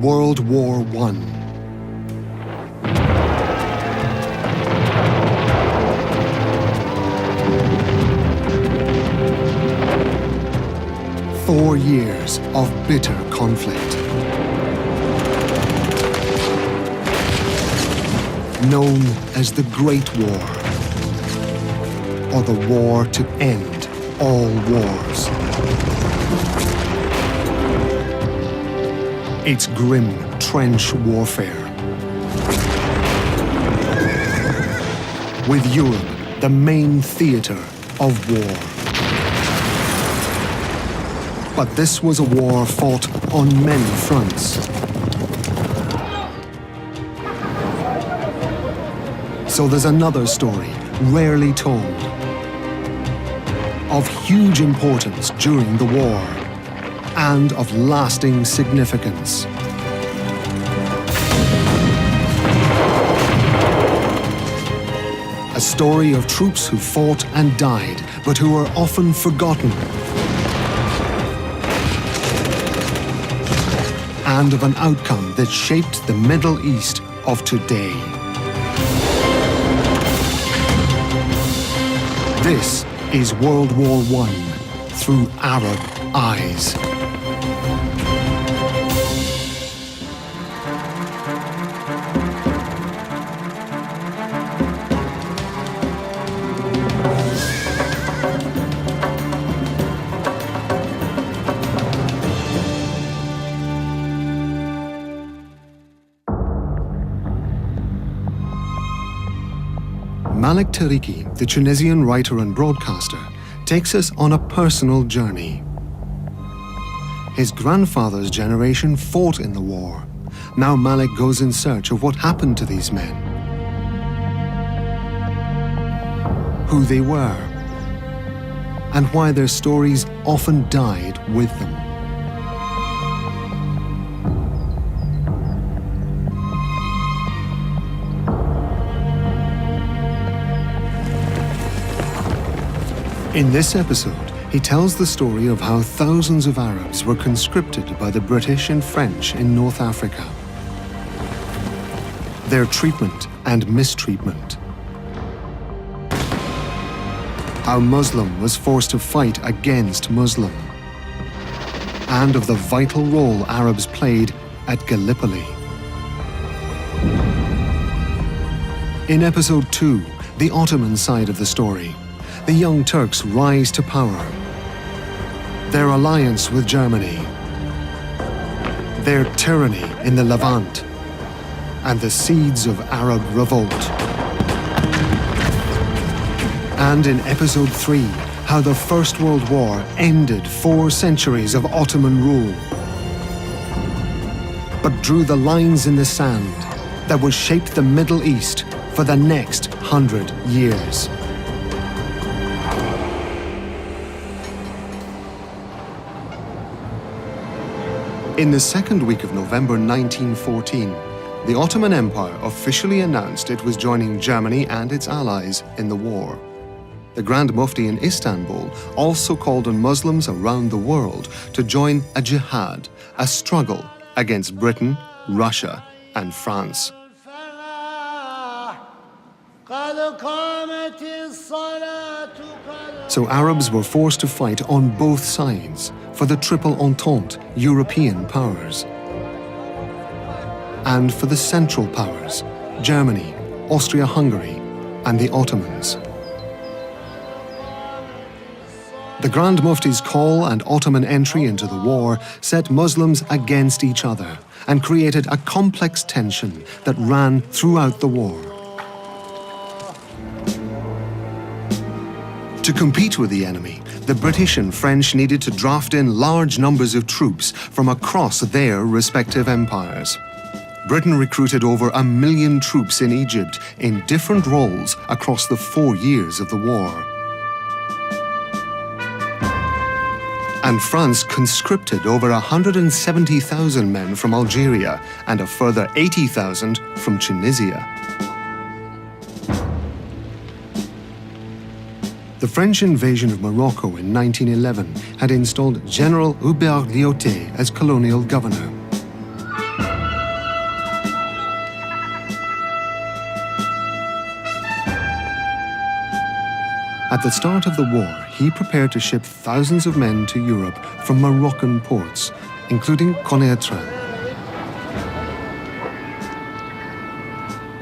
World War I. Four years of bitter conflict. Known as the Great War, or the war to end all wars. It's grim trench warfare, with Europe the main theatre of war. But this was a war fought on many fronts. So there's another story, rarely told, of huge importance during the war and of lasting significance. A story of troops who fought and died, but who are often forgotten. And of an outcome that shaped the Middle East of today. This is World War I through Arab eyes. Malik Tariki, the Tunisian writer and broadcaster, takes us on a personal journey. His grandfather's generation fought in the war. Now Malik goes in search of what happened to these men, who they were, and why their stories often died with them. In this episode, he tells the story of how thousands of Arabs were conscripted by the British and French in North Africa. Their treatment and mistreatment. How Muslim was forced to fight against Muslim. And of the vital role Arabs played at Gallipoli. In episode 2, the Ottoman side of the story, the Young Turks rise to power. Their alliance with Germany. Their tyranny in the Levant. And the seeds of Arab revolt. And in episode 3, how the First World War ended 4 centuries of Ottoman rule, but drew the lines in the sand that would shape the Middle East for the next 100 years. In the second week of November 1914, the Ottoman Empire officially announced it was joining Germany and its allies in the war. The Grand Mufti in Istanbul also called on Muslims around the world to join a jihad, a struggle against Britain, Russia, and France. So Arabs were forced to fight on both sides for the Triple Entente European powers. And for the Central Powers, Germany, Austria-Hungary, and the Ottomans. The Grand Mufti's call and Ottoman entry into the war set Muslims against each other and created a complex tension that ran throughout the war. To compete with the enemy, the British and French needed to draft in large numbers of troops from across their respective empires. Britain recruited over 1 million troops in Egypt in different roles across the 4 years of the war. And France conscripted over 170,000 men from Algeria and a further 80,000 from Tunisia. The French invasion of Morocco in 1911 had installed General Hubert Lyautey as colonial governor. At the start of the war, he prepared to ship thousands of men to Europe from Moroccan ports, including Konaitran.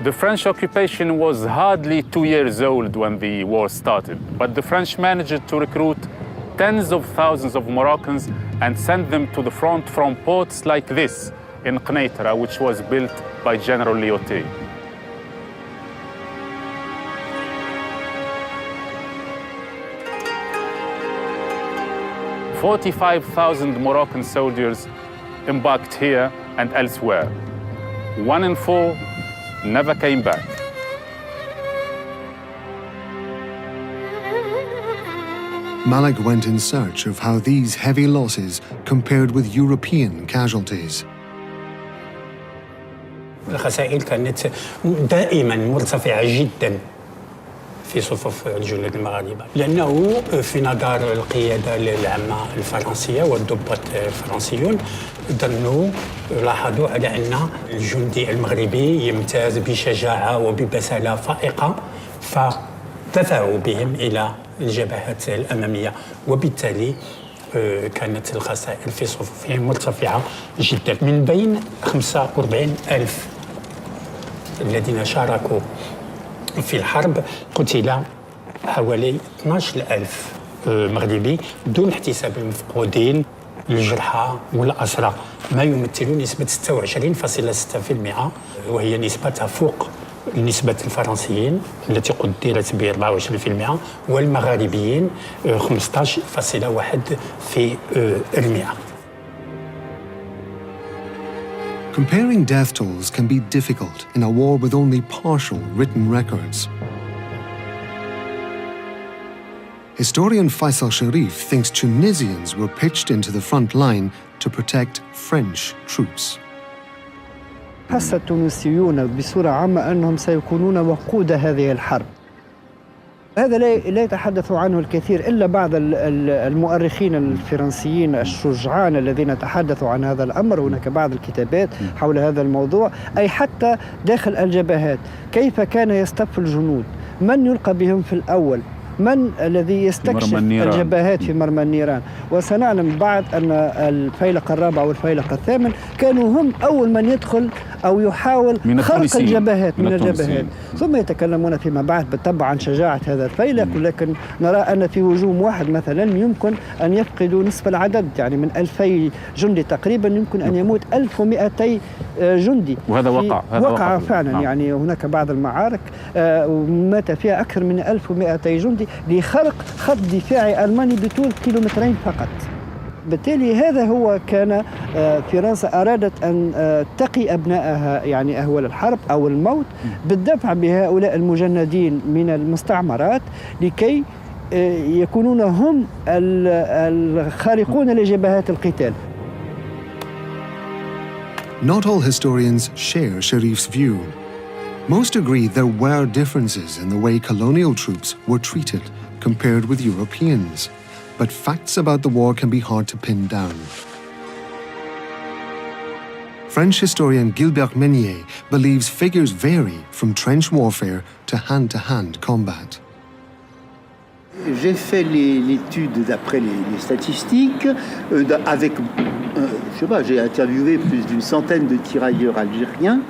The French occupation was hardly 2 years old when the war started, but the French managed to recruit tens of thousands of Moroccans and send them to the front from ports like this in Konaitara, which was built by General Lyautey. "45,000 Moroccan soldiers embarked here and elsewhere. 1 in 4 never came back." Malik went in search of how these heavy losses compared with European casualties. الخسائر كانت دائما مرتفعة جدا في صفوف الجنود المغاربة، لأنه في نظر القيادة العامة الفرنسية والضباط الفرنسيون لاحظوا على أن الجندي المغربي يمتاز بشجاعة وببسالة فائقة، فدفعوا بهم إلى الجبهات الأمامية، وبالتالي كانت الخسائر في صفوفهم مرتفعة جدا. من بين 45,000 الذين شاركوا في الحرب قتل حوالي 12,000 مغربي دون احتساب المفقودين الجرحى والأسرى، ما يمثل نسبة 26.6%، وهي نسبة تفوق نسبة الفرنسيين التي قدرت ب 24% والمغاربيين 15.1%. Comparing death tolls can be difficult in a war with only partial written records. Historian Faisal Sharif thinks Tunisians were pitched into the front line to protect French troops. حس التونسيون بصورة عامة أنهم سيكونون وقود هذه الحرب. هذا لا يتحدث عنه الكثير إلا بعض المؤرخين الفرنسيين الشجعان الذين تحدثوا عن هذا الأمر. هناك بعض الكتابات حول هذا الموضوع، أي حتى داخل الجبهات كيف كان يصطف الجنود، من يلقى بهم في الأول، من الذي يستكشف الجبهات في مرمى النيران. وسنعلم بعد أن الفيلق الرابع والفيلق الثامن كانوا هم أول من يدخل أو يحاول خرق الجبهات من الجبهات، ثم يتكلمون فيما بعد بالطبع عن شجاعة هذا الفيلق. ولكن نرى أن في هجوم واحد مثلا يمكن أن يفقدوا نصف العدد، يعني من 2000 جندي تقريبا يمكن أن يموت 1200 جندي، وهذا وقع فعلا. يعني هناك بعض المعارك مات فيها أكثر من 1200 جندي لخرق خط دفاعي ألماني بطول كيلومترين فقط. بالتالي هذا هو كان فرنسا أرادت أن تقي أبنائها يعني أهوال الحرب أو الموت بالدفع بهؤلاء المجندين من المستعمرات لكي يكونون هم الخارقون لجبهات القتال. Not all historians share Sharif's view. Most agree there were differences in the way colonial troops were treated compared with Europeans, but facts about the war can be hard to pin down. French historian Gilbert Meunier believes figures vary from trench warfare to hand combat. J'ai fait l'étude d'après les statistiques, j'ai interviewé plus d'une centaine de tirailleurs algériens.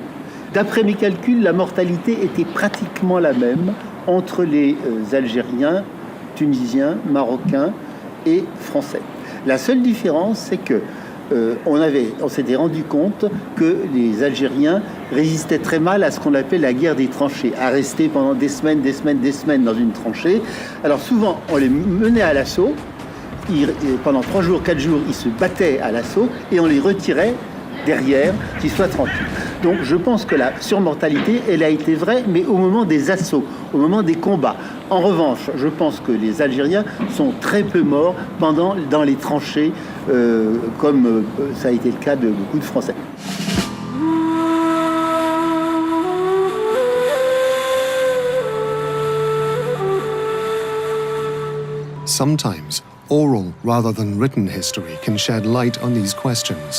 D'après mes calculs, la mortalité était pratiquement la même entre les Algériens, Tunisiens, Marocains et Français. La seule différence, c'est que on s'était rendu compte que les Algériens résistaient très mal à ce qu'on appelle la guerre des tranchées, à rester pendant des semaines dans une tranchée. Alors souvent, on les menait à l'assaut. Pendant 3 jours, 4 jours, ils se battaient à l'assaut et on les retirait derrière, qu'ils soient tranquilles. Donc je pense que la surmortalité, elle a été vraie, mais au moment des assauts, au moment des combats. En revanche, je pense que les Algériens sont très peu morts dans les tranchées, comme ça a été le cas de beaucoup de Français. Sometimes, oral rather than written history can shed light on these questions.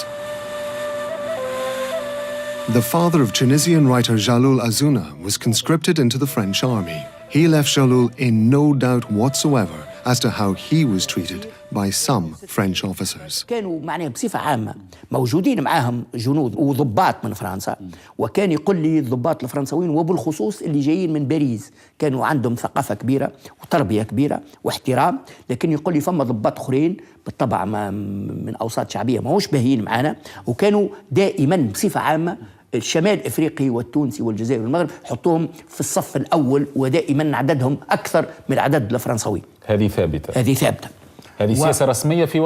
The father of Tunisian writer Jalloul Azzouna was conscripted into the French army. he left Jalloul in no doubt whatsoever as to how he was treated by some French officers. كانوا معناها بصفة عامة موجودين معاهم جنود وضباط من فرنسا، وكان يقول لي الضباط الفرنسويين وبالخصوص اللي جايين من باريس كانوا عندهم ثقافة كبيرة وتربية كبيرة واحترام، لكن يقول لي فما ضباط أخرين بالطبع من أوساط شعبية ما هوش باهيين معانا، وكانوا دائما بصفة عامة الشمال الافريقي والتونسي والجزائر والمغرب حطوهم في الصف الاول، ودائما عددهم اكثر من العدد الفرنسوي. هذه ثابته. هذه ثابته. هذه سياسه رسميه في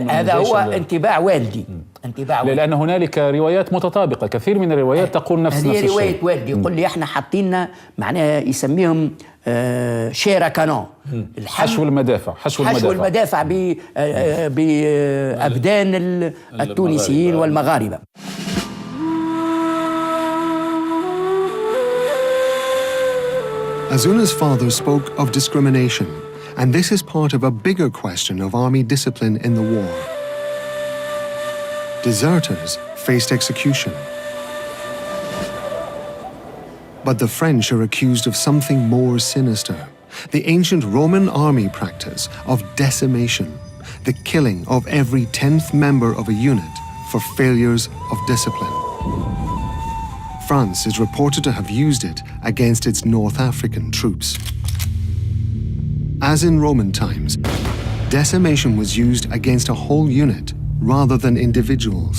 هذا هو انطباع والدي. انطباع والدي. لان هنالك روايات متطابقه، كثير من الروايات تقول نفس الشيء. هذه روايه والدي يقول لي احنا حاطين معناها يسميهم شيرا كانون، حشو المدافع. حشو المدافع بابدان التونسيين والمغاربه. Azuna's father spoke of discrimination, and this is part of a bigger question of army discipline in the war. Deserters faced execution. But the French are accused of something more sinister, the ancient Roman army practice of decimation, the killing of every 10th member of a unit for failures of discipline. France is reported to have used it against its North African troops. As in Roman times, decimation was used against a whole unit rather than individuals.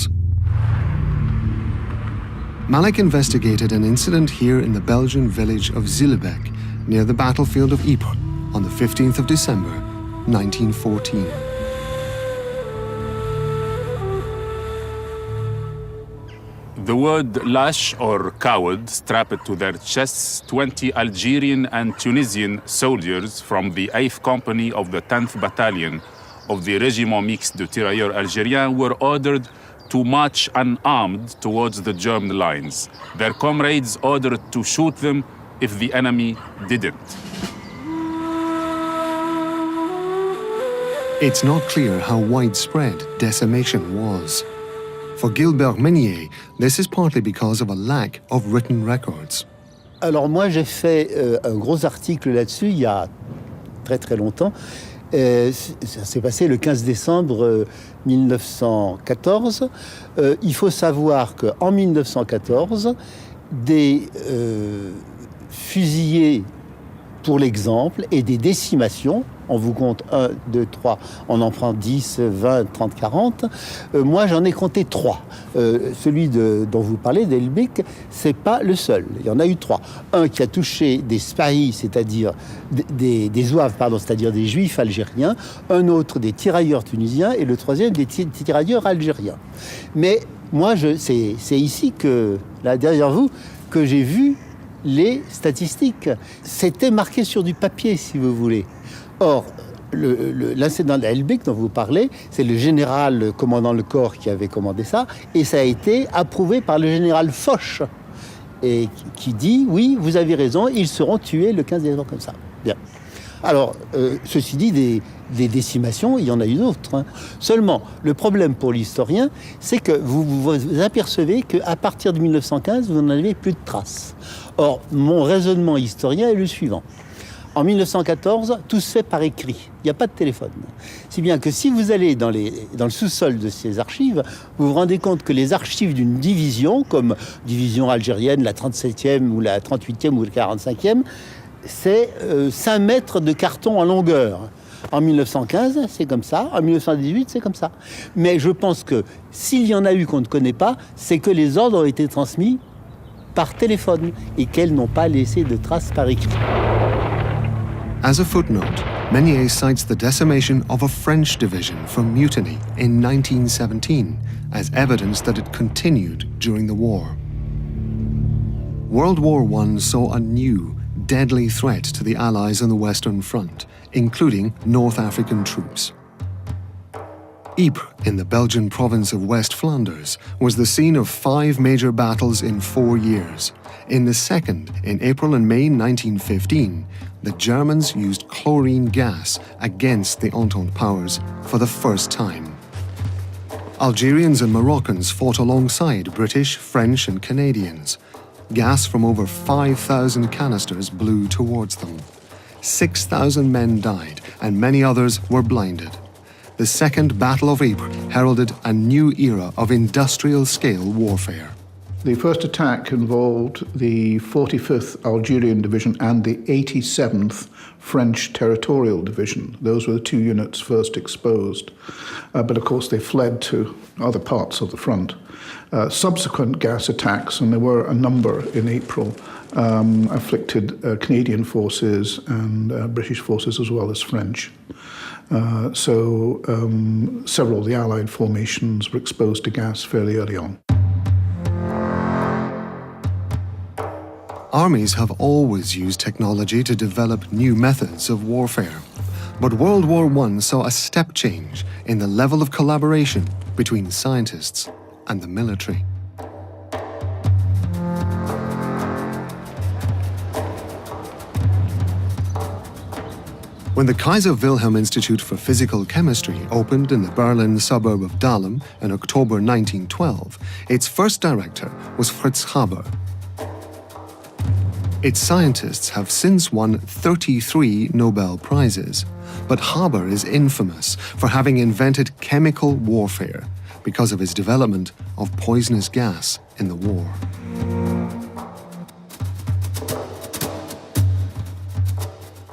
Malik investigated an incident here in the Belgian village of Zillebeck, near the battlefield of Ypres, on the 15th of December, 1914. The word lash or coward strapped to their chests 20 Algerian and Tunisian soldiers from the 8th Company of the 10th Battalion of the Régiment Mixte de Tirailleurs Algériens were ordered to march unarmed towards the German lines. Their comrades ordered to shoot them if the enemy didn't. It's not clear how widespread decimation was. For Gilbert Meunier, this is partly because of a lack of written records. Alors moi j'ai fait un gros article là-dessus il y a très très longtemps. Ça s'est passé le 15 décembre 1914. Il faut savoir qu'en 1914, des fusillés pour l'exemple et des décimations, on vous compte 1, 2, 3, on en prend 10, 20, 30, 40. Moi, j'en ai compté 3. Celui dont vous parlez, d'Elbek, c'est pas le seul. Il y en a eu 3. Un qui a touché des spahis, c'est-à-dire des zouaves, c'est-à-dire des juifs algériens. Un autre des tirailleurs tunisiens et le troisième des tirailleurs algériens. Mais moi, c'est ici que, là derrière vous, que j'ai vu les statistiques. C'était marqué sur du papier, si vous voulez. Or, l'incident d'Elbek dont vous parlez, c'est le général commandant le corps qui avait commandé ça, et ça a été approuvé par le général Foch, et qui dit, oui, vous avez raison, ils seront tués le 15 décembre comme ça. Bien. Alors, ceci dit, des décimations, il y en a eu d'autres. Hein. Seulement, le problème pour l'historien, c'est que vous apercevez qu'à partir de 1915, vous n'en avez plus de traces. Or, mon raisonnement historien est le suivant. En 1914, tout se fait par écrit. Il n'y a pas de téléphone. Si bien que si vous allez dans le sous-sol de ces archives, vous vous rendez compte que les archives d'une division, comme division algérienne, la 37e ou la 38e ou la 45e, c'est 5 mètres de carton en longueur. En 1915, c'est comme ça. En 1918, c'est comme ça. Mais je pense que s'il y en a eu qu'on ne connaît pas, c'est que les ordres ont été transmis par téléphone et qu'elles n'ont pas laissé de traces par écrit. As a footnote, Meunier cites the decimation of a French division for mutiny in 1917 as evidence that it continued during the war. World War I saw a new, deadly threat to the Allies on the Western Front, including North African troops. Ypres, in the Belgian province of West Flanders, was the scene of 5 major battles in 4 years. In the second, in April and May 1915, the Germans used chlorine gas against the Entente powers for the first time. Algerians and Moroccans fought alongside British, French, and Canadians. Gas from over 5,000 canisters blew towards them. 6,000 men died and many others were blinded. The Second Battle of Ypres heralded a new era of industrial-scale warfare. The first attack involved the 45th Algerian Division and the 87th French Territorial Division. Those were the two units first exposed. But of course they fled to other parts of the front. Subsequent gas attacks, and there were a number in April, afflicted Canadian forces and British forces as well as French. Several of the Allied formations were exposed to gas fairly early on. Armies have always used technology to develop new methods of warfare. But World War I saw a step change in the level of collaboration between scientists and the military. When the Kaiser Wilhelm Institute for Physical Chemistry opened in the Berlin suburb of Dahlem in October 1912, its first director was Fritz Haber. Its scientists have since won 33 Nobel Prizes, but Haber is infamous for having invented chemical warfare because of his development of poisonous gas in the war.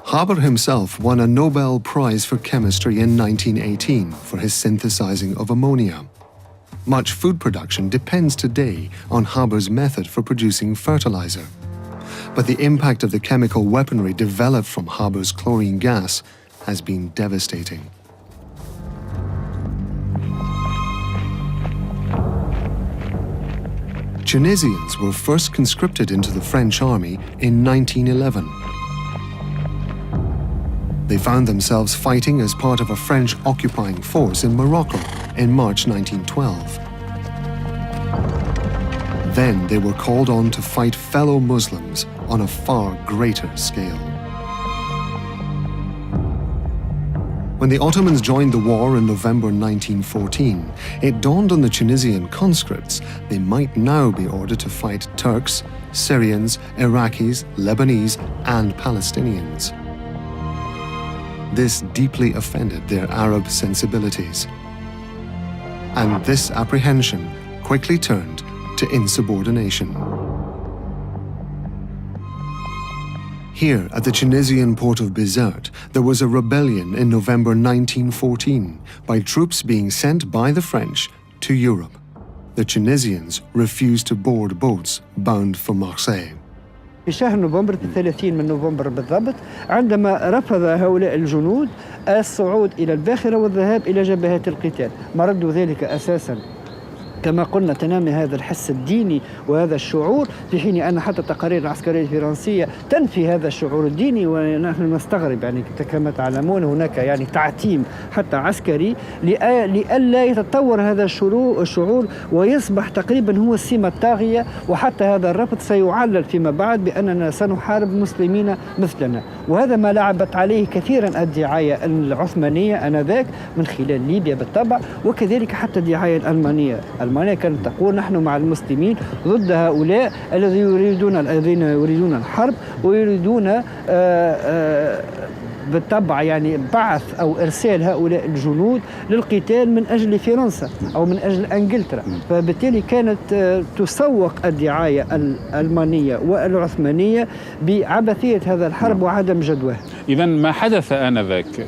Haber himself won a Nobel Prize for Chemistry in 1918 for his synthesizing of ammonia. Much food production depends today on Haber's method for producing fertilizer. But the impact of the chemical weaponry developed from Haber's chlorine gas has been devastating. Tunisians were first conscripted into the French army in 1911. They found themselves fighting as part of a French occupying force in Morocco in March 1912. Then they were called on to fight fellow Muslims on a far greater scale. When the Ottomans joined the war in November 1914, it dawned on the Tunisian conscripts they might now be ordered to fight Turks, Syrians, Iraqis, Lebanese, and Palestinians. This deeply offended their Arab sensibilities. And this apprehension quickly turned to insubordination. Here at the Tunisian port of Bizerte, there was a rebellion in November 1914 by troops being sent by the French to Europe. The Tunisians refused to board boats bound for Marseille. في شهر نوفمبر 30 من نوفمبر بالضبط عندما رفض هؤلاء الجنود الصعود إلى الباخرة والذهاب إلى جبهات القتال. مرد ذلك أساساً كما قلنا تنامي هذا الحس الديني وهذا الشعور، في حين أن حتى التقارير العسكرية الفرنسية تنفي هذا الشعور الديني، ونحن نستغرب يعني كما تعلمون هناك يعني تعتيم حتى عسكري لئلا يتطور هذا الشعور ويصبح تقريبا هو السمة الطاغية، وحتى هذا الرفض سيعلل فيما بعد بأننا سنحارب مسلمين مثلنا، وهذا ما لعبت عليه كثيرا الدعاية العثمانية آنذاك من خلال ليبيا بالطبع، وكذلك حتى الدعاية الألمانية. ألمانيا كانت تقول نحن مع المسلمين ضد هؤلاء الذين يريدون الحرب ويريدون بالطبع يعني بعث أو إرسال هؤلاء الجنود للقتال من أجل فرنسا أو من أجل إنجلترا، فبالتالي كانت تسوق الدعاية الألمانية والعثمانية بعبثية هذا الحرب وعدم جدواها. إذن ما حدث آنذاك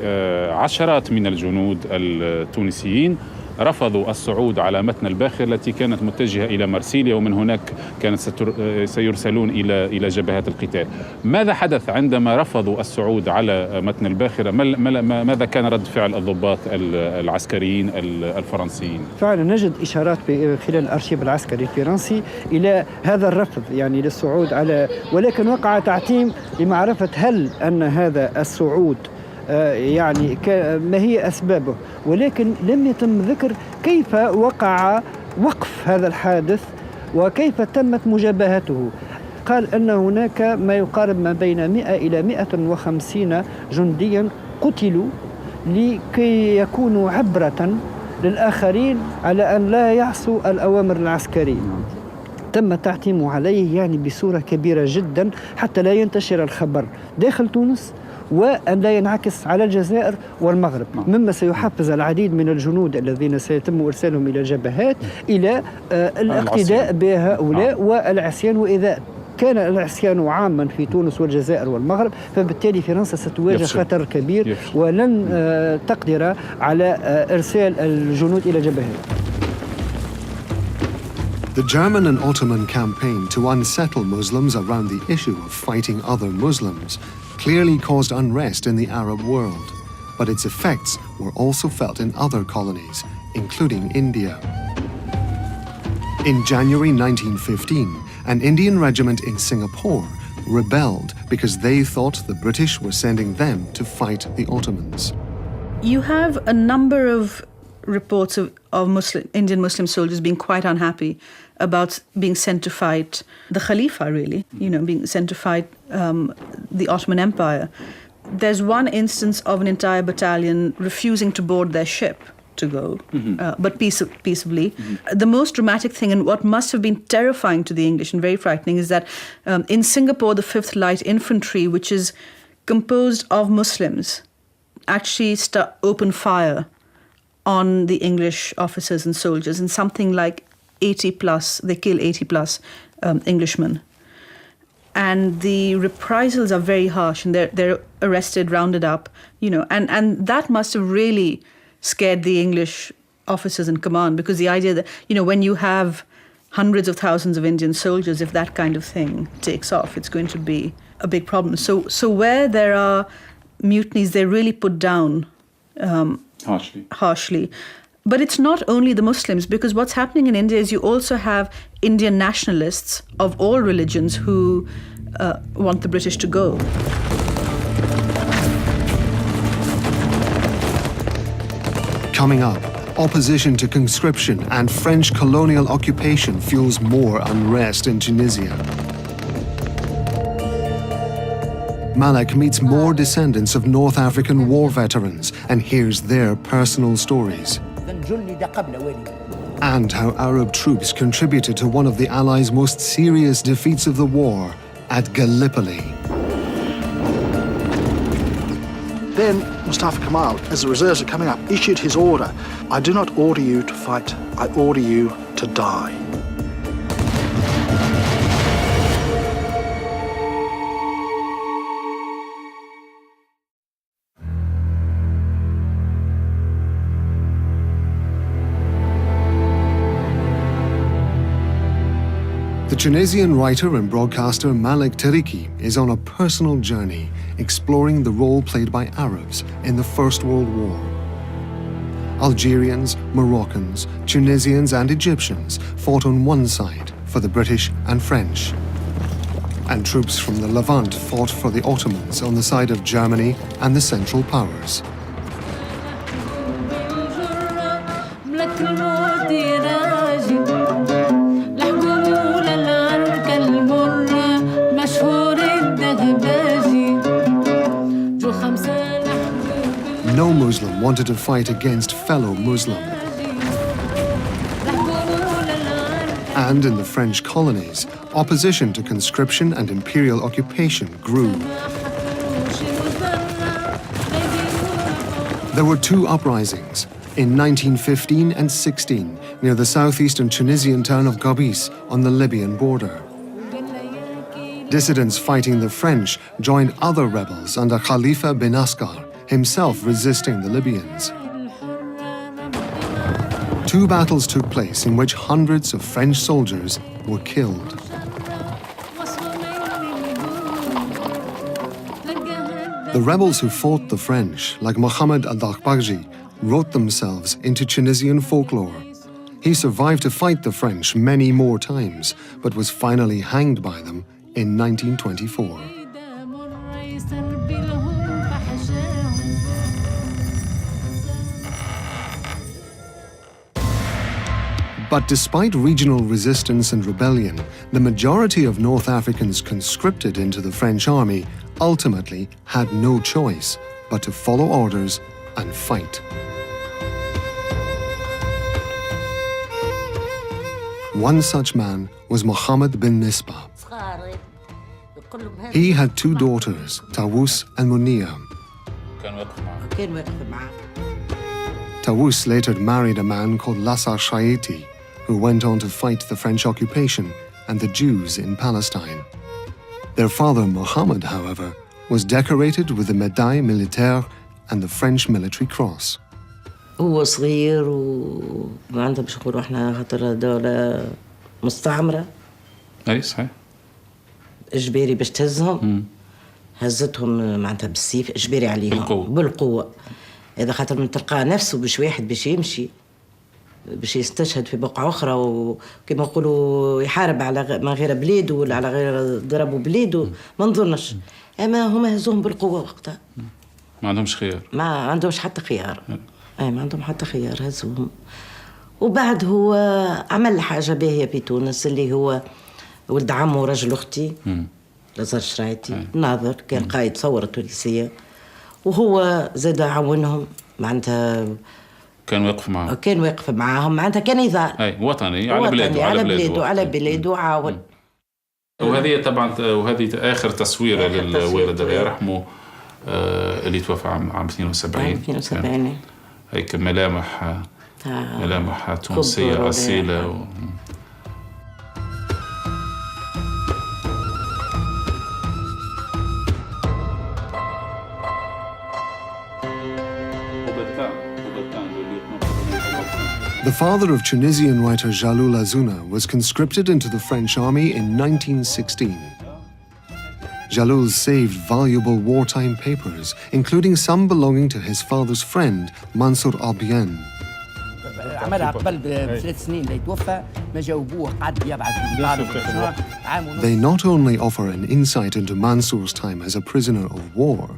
عشرات من الجنود التونسيين رفضوا الصعود على متن الباخرة التي كانت متجهة إلى مرسيليا، ومن هناك كانت سيرسلون إلى جبهات القتال. ماذا حدث عندما رفضوا الصعود على متن الباخرة؟ ماذا كان رد فعل الضباط العسكريين الفرنسيين؟ فعلا نجد إشارات خلال الأرشيف العسكري الفرنسي إلى هذا الرفض يعني للصعود على، ولكن وقع تعتيم لمعرفة هل أن هذا الصعود يعني ما هي أسبابه، ولكن لم يتم ذكر كيف وقع وقف هذا الحادث وكيف تمت مجابهته. قال أن هناك ما يقارب ما بين 100 إلى 150 جنديا قتلوا لكي يكونوا عبرة للآخرين على أن لا يعصوا الأوامر العسكرية. تم التعتيم عليه يعني بصورة كبيرة جدا حتى لا ينتشر الخبر داخل تونس وأن لا ينعكس على الجزائر والمغرب، مما سيحفز العديد من الجنود الذين سيتم إرسالهم إلى الجبهات إلى الاقتداء بهؤلاء والعصيان. وإذا كان العصيان عاما في تونس والجزائر والمغرب فبالتالي فرنسا ستواجه خطر كبير ولن تقدر على إرسال الجنود إلى الجبهات. The German and Ottoman campaign to unsettle Muslims around the issue of fighting other Muslims clearly caused unrest in the Arab world, but its effects were also felt in other colonies, including India. In January 1915, an Indian regiment in Singapore rebelled because they thought the British were sending them to fight the Ottomans. You have a number of reports of Indian Muslim soldiers being quite unhappy about being sent to fight the Khalifa, really, being sent to fight the Ottoman Empire. There's one instance of an entire battalion refusing to board their ship to go, but peaceably. Mm-hmm. The most dramatic thing, and what must have been terrifying to the English and very frightening, is that in Singapore, the 5th Light Infantry, which is composed of Muslims, actually opened fire on the English officers and soldiers, and something like 80 plus, they kill 80 plus Englishmen. And the reprisals are very harsh, and they're arrested, rounded up, and that must have really scared the English officers in command, because the idea that, when you have hundreds of thousands of Indian soldiers, if that kind of thing takes off, it's going to be a big problem. So where there are mutinies, they're really put down harshly. But it's not only the Muslims, because what's happening in India is you also have Indian nationalists of all religions who want the British to go. Coming up, opposition to conscription and French colonial occupation fuels more unrest in Tunisia. Malek meets more descendants of North African war veterans and hears their personal stories. And how Arab troops contributed to one of the Allies' most serious defeats of the war at Gallipoli. Then Mustafa Kemal, as the reserves are coming up, issued his order. I do not order you to fight, I order you to die. The Tunisian writer and broadcaster Malek Tariki is on a personal journey exploring the role played by Arabs in the First World War. Algerians, Moroccans, Tunisians and Egyptians fought on one side for the British and French. And troops from the Levant fought for the Ottomans on the side of Germany and the Central Powers. No Muslim wanted to fight against fellow Muslim. And in the French colonies, opposition to conscription and imperial occupation grew. There were two uprisings, in 1915 and 16, near the southeastern Tunisian town of Gabis on the Libyan border. Dissidents fighting the French joined other rebels under Khalifa bin Askar, himself resisting the Libyans. Two battles took place in which hundreds of French soldiers were killed. The rebels who fought the French, like Mohammed al-Daghbagji, wrote themselves into Tunisian folklore. He survived to fight the French many more times, but was finally hanged by them in 1924. But despite regional resistance and rebellion, the majority of North Africans conscripted into the French army ultimately had no choice but to follow orders and fight. One such man was Mohammed bin Misbah. He had two daughters, Tawus and Munia. Tawus later married a man called Lassar Shaiti, who went on to fight the French occupation and the Jews in Palestine. Their father, Mohammed, however, was decorated with the Médaille Militaire and the French Military Cross. هو صغير وما عندهم باش نقولوا احنا خاطر دولة مستعمرة. أي صحيح. إجباري باش تهزهم. هزتهم معناتها بالسيف إجباري عليهم. بالقوة. إذا خاطر من تلقاه نفسه باش واحد باش يمشي باش يستشهد في بقعة أخرى وكما نقولوا يحارب على ما غير بلاده ولا على غير ضربوا بلاده ما نظنش. أما هما هزوهم بالقوة وقتها. ما عندهمش خيار. ما عندهمش حتى خيار. ما عندهم حتى خيار هزوهم. وبعد هو عمل حاجة باهية في تونس اللي هو ولد عمه رجل أختي لازار شرايتي ناظر كان قائد ثورة تونسية وهو زاد عاونهم معناتها كان واقف معاهم معناتها كان يظهر وطني على بلاده على بلاده عاون. وهذه طبعا آخر تصوير للوالد الله يرحمه اللي توفى عام 72. هيك ملامح تونسية أصيلة. The father of Tunisian writer Jalloul Azzouna was conscripted into the French army in 1916. Jalloul saved valuable wartime papers, including some belonging to his father's friend, Mansour Albian. They not only offer an insight into Mansour's time as a prisoner of war,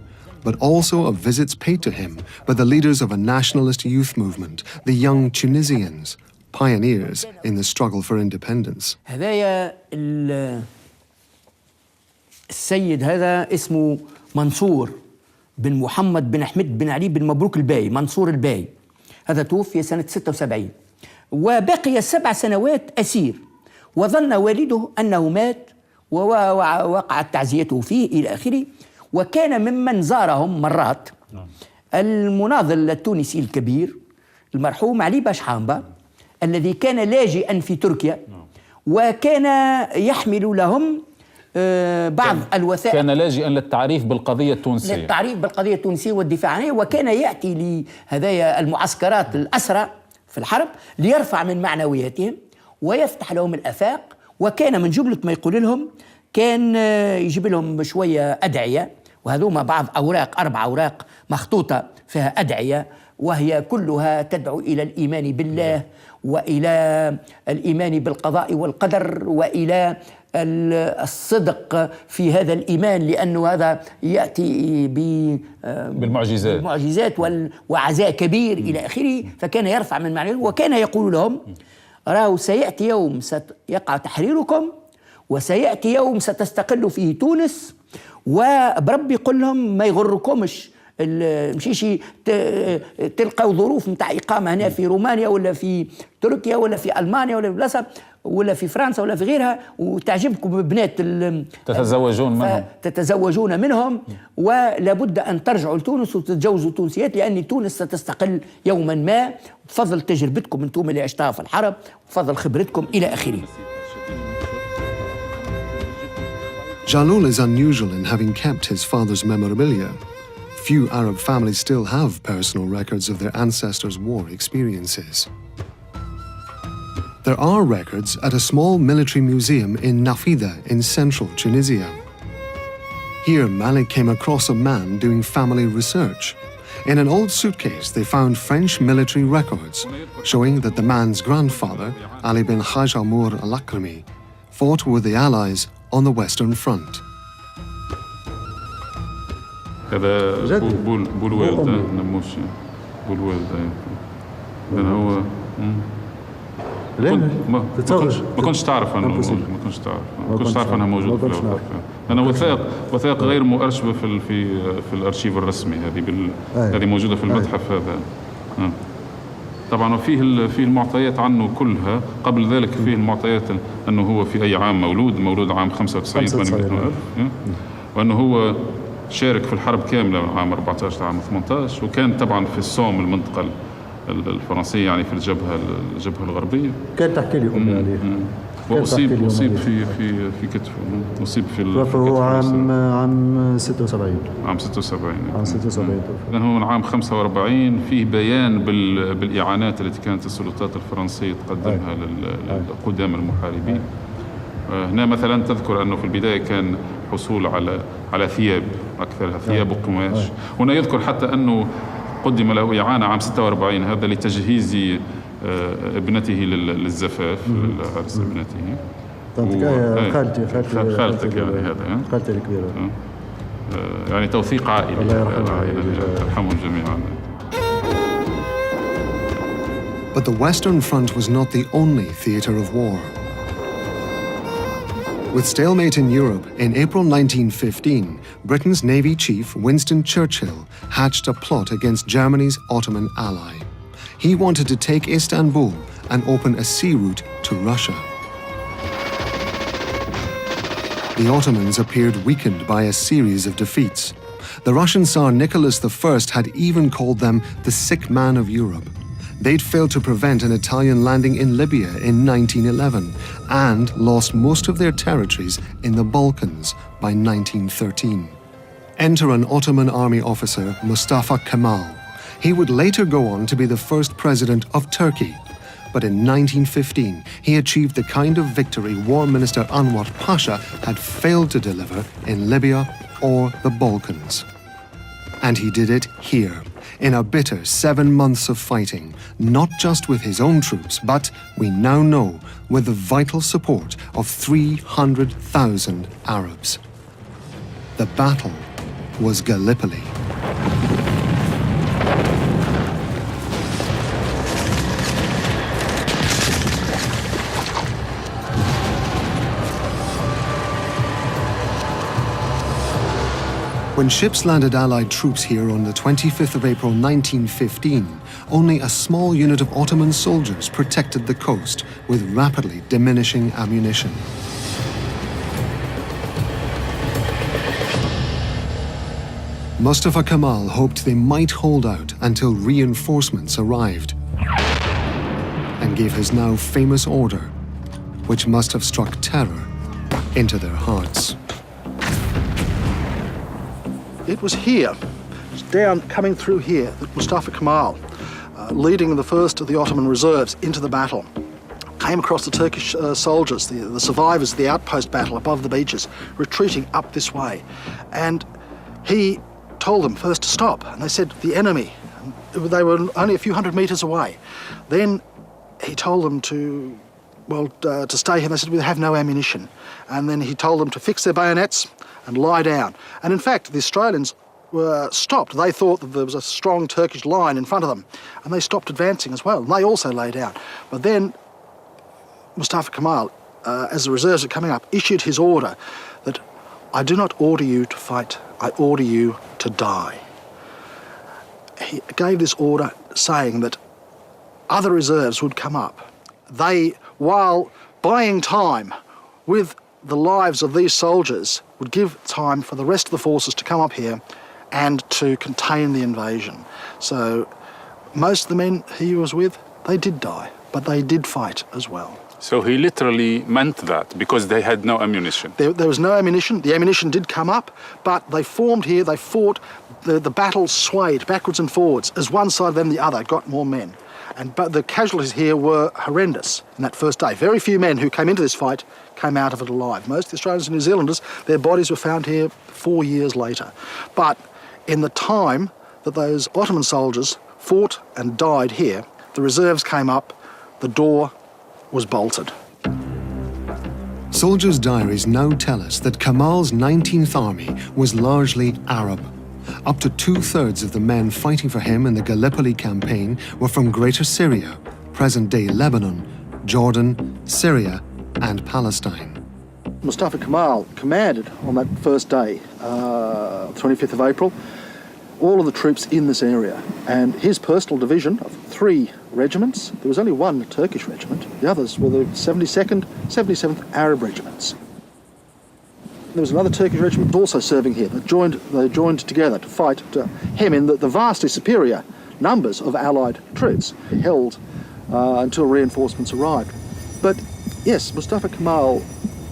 but also of visits paid to him by the leaders of a nationalist youth movement, the Young Tunisians, pioneers in the struggle for independence. السيد هذا اسمه منصور بن محمد بن أحمد بن علي بن مبروك الباي، منصور الباي. هذا توفي سنة 76 وبقي 7 سنوات أسير، وظن والده أنه مات ووقعت تعزيته فيه إلى آخره. وكان ممن زارهم مرات المناضل التونسي الكبير المرحوم علي باشحامبا الذي كان لاجئا في تركيا وكان يحمل لهم بعض الوثائق. كان لاجئا للتعريف بالقضية التونسية والدفاع عنها، وكان يأتي لهذه المعسكرات الأسرى في الحرب ليرفع من معنوياتهم ويفتح لهم الآفاق. وكان من جملة ما يقول لهم كان يجيب لهم شوية أدعية، وهذوما بعض أوراق 4 أوراق مخطوطة فيها أدعية وهي كلها تدعو إلى الإيمان بالله وإلى الإيمان بالقضاء والقدر وإلى الصدق في هذا الإيمان، لأنه هذا يأتي بالمعجزات وعزاء كبير إلى آخره. فكان يرفع من معناه وكان يقول لهم راهو سيأتي يوم سيقع تحريركم وسيأتي يوم ستستقل فيه تونس، وبربي قل لهم ما يغركمش مشيش تلقوا ظروف متاع إقامة هنا في رومانيا ولا في تركيا ولا في ألمانيا ولا في بلاصة ولا في فرنسا ولا في غيرها وتعجبكم بنات تتزوجون منهم ولابد أن ترجعوا لتونس وتتجوزوا تونسيات، لأن تونس ستستقل يوما ما بفضل تجربتكم انتم اللي عشتها في الحرب وبفضل خبرتكم إلى آخره. Jalloul is unusual in having kept his father's memorabilia. Few Arab families still have personal records of their ancestors' war experiences. There are records at a small military museum in Nafida in central Tunisia. Here, Malik came across a man doing family research. In an old suitcase, they found French military records showing that the man's grandfather, Ali bin Haj Amour al-Akrami, fought with the Allies on the Western Front. هذا بولوالد نموش بولوالد لأن هو ما كنتش تعرف أنه موجود، ما كنتش تعرف أنها موجودة في الأوراق. أنا وثائق غير مؤرشفة في الأرشيف الرسمي هذه موجودة في المتحف هذا. طبعا وفيه فيه المعطيات عنه كلها. قبل ذلك فيه المعطيات أنه هو في أي عام مولود عام 95 800,000، وأنه هو شارك في الحرب كاملة عام 14 عام 18، وكان طبعا في الصوم المنطقة الفرنسية، يعني في الجبهة الغربية. كان تحكي لي أمي عليه. وأصيب في كتفه، أصيب في هو عام 76. عام 76. عام 76. إذن هو من عام 45 فيه بيان بالإعانات التي كانت السلطات الفرنسية تقدمها للقدام المحاربين. هنا مثلا تذكر أنه في البداية كان حصول على ثياب، أكثرها ثياب وقماش. هنا يذكر حتى أنه قدم له إعانة عام 46، هذا لتجهيز ابنته للزفاف، لعرس ابنته. خالتك يعني هذا خالتي الكبيرة. يعني توثيق عائلي، الله يرحمها، يرحمهم جميعا. But the Western Front was not the only theatre of war. With stalemate in Europe, in April 1915, Britain's Navy chief Winston Churchill hatched a plot against Germany's Ottoman ally. He wanted to take Istanbul and open a sea route to Russia. The Ottomans appeared weakened by a series of defeats. The Russian Tsar Nicholas I had even called them the sick man of Europe. They'd failed to prevent an Italian landing in Libya in 1911 and lost most of their territories in the Balkans by 1913. Enter an Ottoman army officer, Mustafa Kemal. He would later go on to be the first president of Turkey. But in 1915, he achieved the kind of victory War Minister Anwar Pasha had failed to deliver in Libya or the Balkans. And he did it here, in a bitter 7 months of fighting, not just with his own troops, but, we now know, with the vital support of 300,000 Arabs. The battle was Gallipoli. When ships landed Allied troops here on the 25th of April 1915, only a small unit of Ottoman soldiers protected the coast with rapidly diminishing ammunition. Mustafa Kemal hoped they might hold out until reinforcements arrived, and gave his now famous order, which must have struck terror into their hearts. It was here, down coming through here, that Mustafa Kemal, leading the first of the Ottoman reserves into the battle, came across the Turkish soldiers, the survivors of the outpost battle above the beaches, retreating up this way. And he told them first to stop, and they said, the enemy. They were only a few hundred metres away. Then he told them to stay here. They said, we have no ammunition. And then he told them to fix their bayonets and lie down. And in fact, the Australians were stopped. They thought that there was a strong Turkish line in front of them, and they stopped advancing as well. And they also lay down. But then Mustafa Kemal, as the reserves were coming up, issued his order that I do not order you to fight, I order you to die. He gave this order saying that other reserves would come up. They, while buying time with the lives of these soldiers, would give time for the rest of the forces to come up here and to contain the invasion. So most of the men he was with, they did die, but they did fight as well. So he literally meant that because they had no ammunition. There was no ammunition. The ammunition did come up, but they formed here, they fought. The battle swayed backwards and forwards as one side then the other got more men. But the casualties here were horrendous in that first day. Very few men who came into this fight came out of it alive. Most of the Australians and New Zealanders, their bodies were found here 4 years later. But in the time that those Ottoman soldiers fought and died here, the reserves came up, the door was bolted. Soldiers' diaries now tell us that Kemal's 19th Army was largely Arab. Up to 2/3 of the men fighting for him in the Gallipoli campaign were from Greater Syria, present-day Lebanon, Jordan, Syria, and Palestine. Mustafa Kemal commanded on that first day, 25th of April, all of the troops in this area. And his personal division of 3 regiments, there was only 1 Turkish regiment, the others were the 72nd, 77th Arab regiments. There was another Turkish regiment also serving here. They joined together to fight, to hem in the vastly superior numbers of Allied troops held until reinforcements arrived. But yes, Mustafa Kemal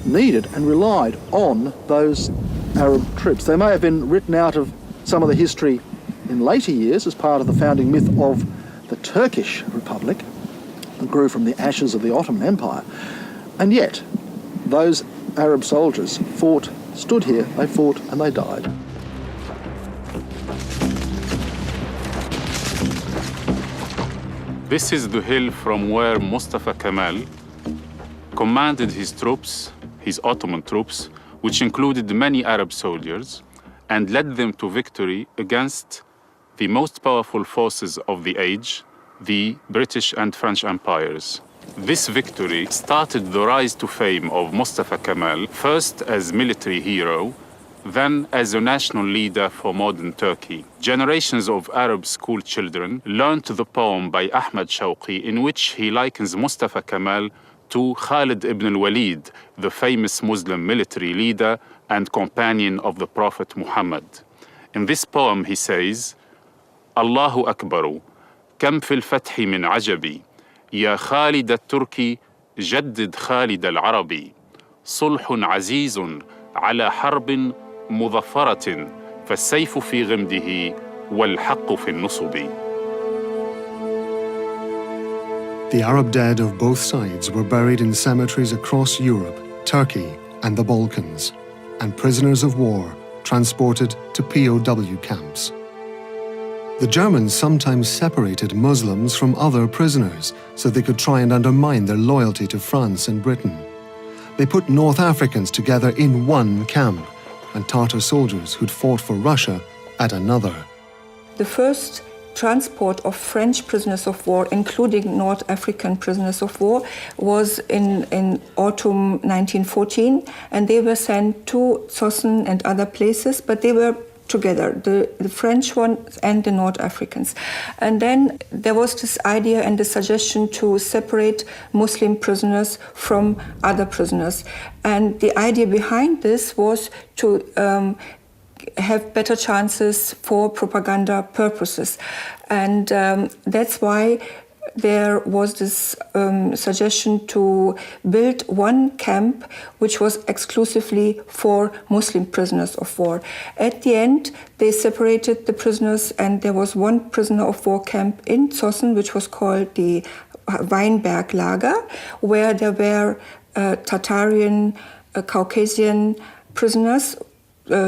needed and relied on those Arab troops. They may have been written out of some of the history in later years as part of the founding myth of the Turkish Republic that grew from the ashes of the Ottoman Empire. And yet, those Arab soldiers stood here, they fought and they died. This is the hill from where Mustafa Kemal commanded his troops, his Ottoman troops, which included many Arab soldiers, and led them to victory against the most powerful forces of the age, the British and French empires. This victory started the rise to fame of Mustafa Kemal, first as military hero, then as a national leader for modern Turkey. Generations of Arab school children learned the poem by Ahmad Shawqi in which he likens Mustafa Kemal to Khalid ibn al-Walid, the famous Muslim military leader and companion of the Prophet Muhammad. In this poem he says, Allahu Akbaru, kam fil fathi min ajabi, يا خالد التركي جدد خالد العربي صلح عزيز على حرب مظفرة فالسيف في غمده والحق في النصب. The Arab dead of both sides were buried in cemeteries across Europe, Turkey, and the Balkans, and prisoners of war transported to POW camps. The Germans sometimes separated Muslims from other prisoners so they could try and undermine their loyalty to France and Britain. They put North Africans together in one camp and Tatar soldiers who'd fought for Russia at another. The first transport of French prisoners of war, including North African prisoners of war, was in autumn 1914, and they were sent to Zossen and other places, but they were together, the French ones and the North Africans. And then there was this idea and the suggestion to separate Muslim prisoners from other prisoners. And the idea behind this was to have better chances for propaganda purposes. And that's why there was this suggestion to build one camp which was exclusively for Muslim prisoners of war. At the end, they separated the prisoners, and there was one prisoner of war camp in Zossen, which was called the Weinberg Lager, where there were Tatarian, Caucasian prisoners,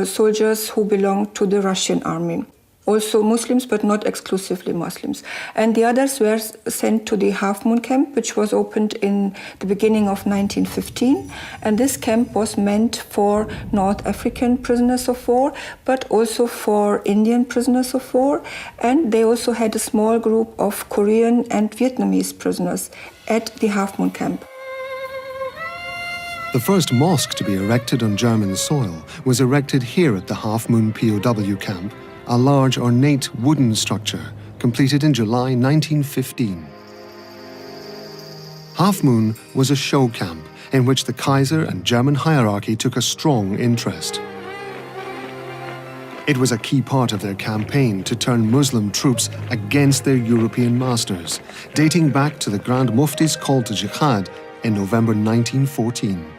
soldiers who belonged to the Russian army. Also Muslims, but not exclusively Muslims. And the others were sent to the Half Moon camp, which was opened in the beginning of 1915. And this camp was meant for North African prisoners of war, but also for Indian prisoners of war. And they also had a small group of Korean and Vietnamese prisoners at the Half Moon camp. The first mosque to be erected on German soil was erected here at the Half Moon POW camp, a large ornate wooden structure completed in July 1915. Half Moon was a show camp in which the Kaiser and German hierarchy took a strong interest. It was a key part of their campaign to turn Muslim troops against their European masters, dating back to the Grand Mufti's call to jihad in November 1914.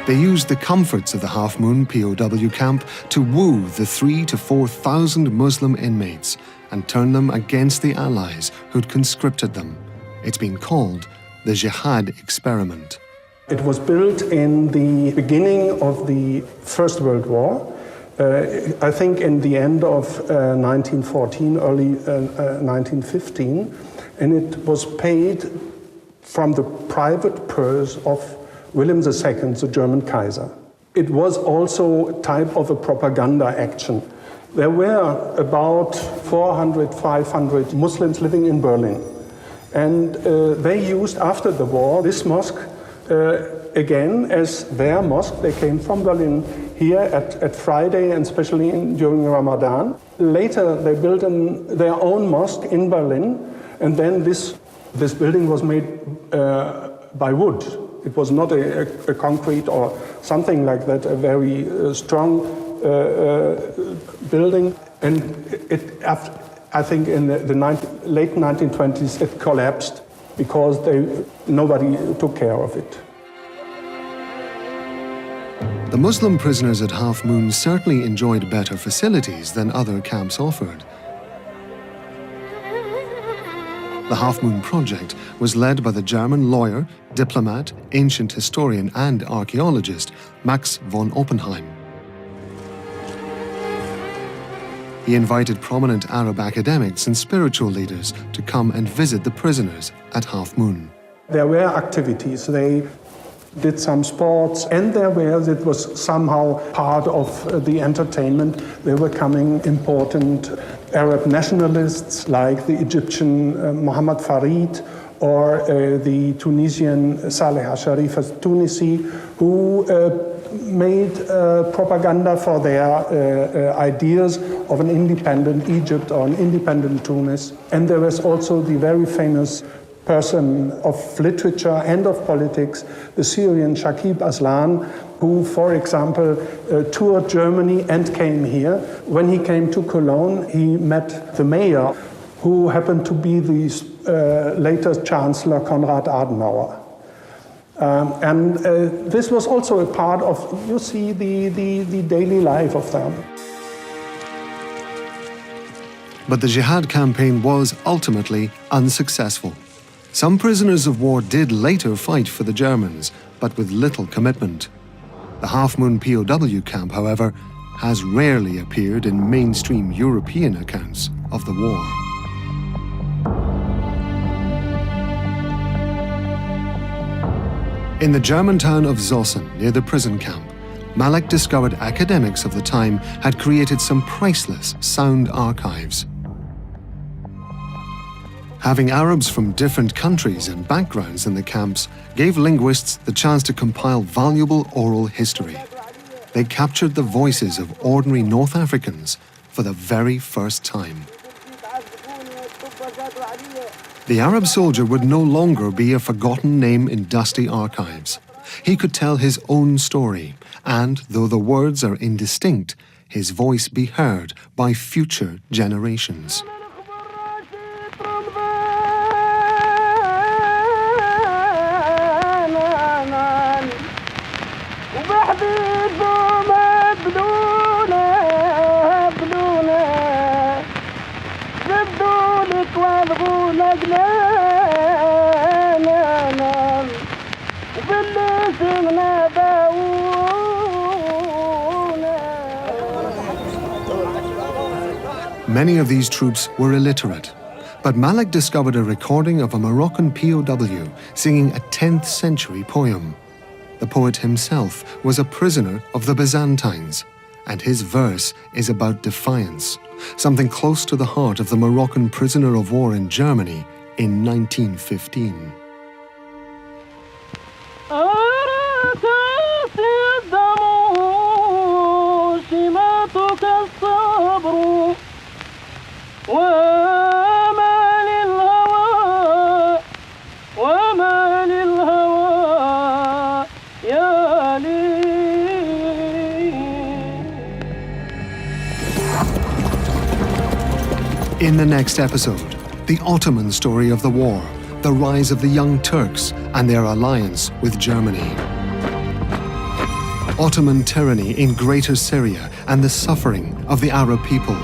They used the comforts of the Half Moon POW camp to woo the 3,000 to 4,000 Muslim inmates and turn them against the Allies who'd conscripted them. It's been called the Jihad experiment. It was built in the beginning of the First World War, I think in the end of 1914, early 1915, and it was paid from the private purse of William II, the German Kaiser. It was also a type of a propaganda action. There were about 400, 500 Muslims living in Berlin. And they used, after the war, this mosque again as their mosque. They came from Berlin here at Friday, and especially during Ramadan. Later, they built their own mosque in Berlin, and then this building was made by wood. It was not a concrete or something like that, a very strong building. And I think in the late 1920s, it collapsed because nobody took care of it. The Muslim prisoners at Half Moon certainly enjoyed better facilities than other camps offered. The Half Moon project was led by the German lawyer, diplomat, ancient historian and archaeologist Max von Oppenheim. He invited prominent Arab academics and spiritual leaders to come and visit the prisoners at Half Moon. There were activities. They did some sports, and it was somehow part of the entertainment. There were coming important Arab nationalists like the Egyptian Mohammed Farid or the Tunisian Saleh al-Sharif al-Tunisi, who made propaganda for their ideas of an independent Egypt or an independent Tunis. And there was also the very famous person of literature and of politics, the Syrian Shakib Aslan, who, for example, toured Germany and came here. When he came to Cologne, he met the mayor, who happened to be the later Chancellor Konrad Adenauer. This was also a part of, you see, the daily life of them. But the jihad campaign was ultimately unsuccessful. Some prisoners of war did later fight for the Germans, but with little commitment. The Half Moon POW camp, however, has rarely appeared in mainstream European accounts of the war. In the German town of Zossen, near the prison camp, Malek discovered academics of the time had created some priceless sound archives. Having Arabs from different countries and backgrounds in the camps gave linguists the chance to compile valuable oral history. They captured the voices of ordinary North Africans for the very first time. The Arab soldier would no longer be a forgotten name in dusty archives. He could tell his own story, and though the words are indistinct, his voice be heard by future generations. Many of these troops were illiterate, but Malek discovered a recording of a Moroccan POW singing a 10th century poem. The poet himself was a prisoner of the Byzantines, and his verse is about defiance, something close to the heart of the Moroccan prisoner of war in Germany in 1915. In the next episode, the Ottoman story of the war, the rise of the Young Turks and their alliance with Germany. Ottoman tyranny in Greater Syria and the suffering of the Arab people.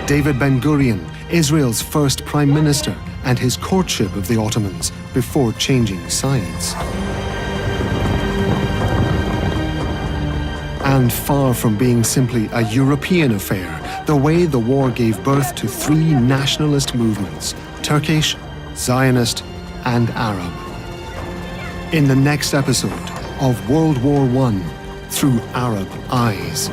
David Ben-Gurion, Israel's first prime minister, and his courtship of the Ottomans before changing sides. And far from being simply a European affair, the way the war gave birth to three nationalist movements: Turkish, Zionist, and Arab. In the next episode of World War I Through Arab Eyes.